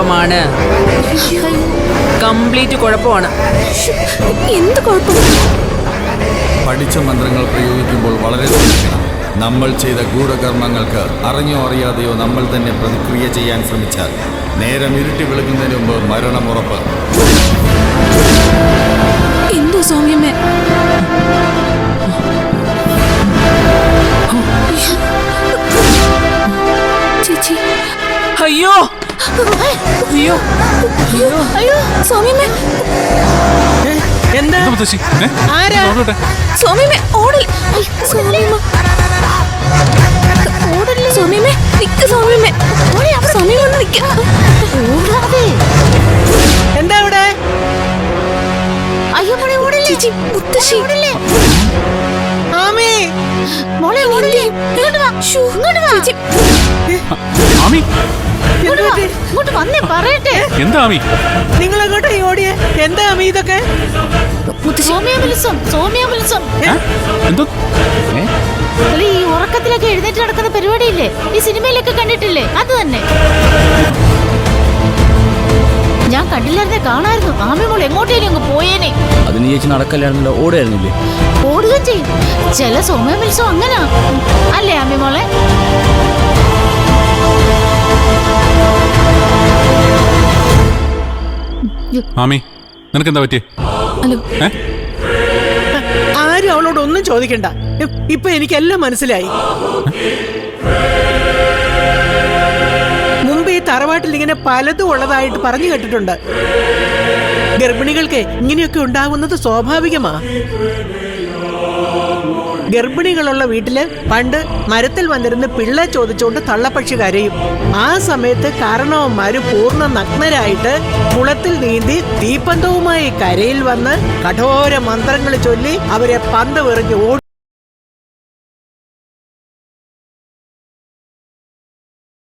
കുഴപ്പമാണ്. കംപ്ലീറ്റ് കുഴപ്പമാണ്. എന്ത് കുഴപ്പം? പഠിച്ച മന്ത്രങ്ങൾ പ്രയോഗിക്കുമ്പോൾ വളരെ സൂക്ഷിക്കണം. നമ്മൾ ചെയ്ത ഗൂഢകർമ്മങ്ങൾക്ക് അറിഞ്ഞോ അറിയാതെയോ നമ്മൾ തന്നെ പ്രതിക്രിയ ചെയ്യാൻ ശ്രമിച്ചാൽ നേരം ഇരുട്ടി വിളിക്കുന്നതിന് മുമ്പ് മരണം ഉറപ്പ്. എന്തോ സൗമ്യമ്മേ? ചേച്ചി, അയ്യോ അയ്യോ അയ്യോ സൗമ്യമ്മേ, എന്താ ആരാ? സൗമ്യമ്മേ ഓടൽ. സൗമ്യമ്മ ഓടല്ലേ? സൗമ്യമ്മേ നിക്ക്. സൗമ്യമ്മേ സൗമ്യമ്മ ഒന്ന് നിക്ക. എന്താ ഇവിടെ? അയ്യോ മോളെ ഓടല്ലേ? ചേച്ചി മുത്തശ്ശി ഓടല്ലേ? ആമേ മോളെ ഓടല്ലേ? ഇങ്ങോട്ട് വാ. ഇങ്ങോട്ട് വാ ചേച്ചി. ആമി ഇങ്ങോട്ട് വന്നേ പറയട്ടെ. എന്താ ആമി? നിങ്ങൾ എങ്ങോട്ടാ ഓടിയേ? എന്താ ആമി ഇതൊക്കെ? സൗമ്യാമത്സം എന്തോ ഈ ഉറക്കത്തിലൊക്കെ എഴുന്നേറ്റ് നടക്കുന്ന പരിപാടിയില്ലേ, ഈ സിനിമയിലൊക്കെ കണ്ടിട്ടില്ലേ? അത് തന്നെ. ഞാൻ കണ്ടില്ലായിരുന്നേ, കാണായിരുന്നു. ആമി മോൾ എങ്ങോട്ടേലും അങ്ങ് പോയേനെ. അതിന് ചേച്ചി നടക്കല്ലായിരുന്നല്ലോ, ഓടുകയായിരുന്നില്ലേ? ഓടുകയും ചെയ്യും. ചില സൗമ്യാമത്സം അങ്ങനാ അല്ലേ ആമി മോളെ? ആമി നിനക്കെന്താ പറ്റിയേ? ആരും അവളോട് ഒന്നും ചോദിക്കണ്ട. ഇപ്പൊ എനിക്കെല്ലാം മനസ്സിലായി. മുമ്പ് ഈ തറവാട്ടിൽ ഇങ്ങനെ പലതും ഉള്ളതായിട്ട് പറഞ്ഞു കേട്ടിട്ടുണ്ട്. ഗർഭിണികൾക്ക് ഇങ്ങനെയൊക്കെ ഉണ്ടാവുന്നത് സ്വാഭാവികമാ. ഗർഭിണികളുള്ള വീട്ടില് പണ്ട് മരത്തിൽ വന്നിരുന്ന് പിള്ള ചോദിച്ചുകൊണ്ട് തള്ളപ്പക്ഷി കരയും. ആ സമയത്ത് കാരണവന്മാര് പൂർണ്ണ നഗ്നരായിട്ട് കുളത്തിൽ നീന്തി തീപ്പന്തവുമായി കരയിൽ വന്ന് കഠോര മന്ത്രങ്ങൾ ചൊല്ലി അവരെ പന്ത് വെറിഞ്ഞ് ഓടി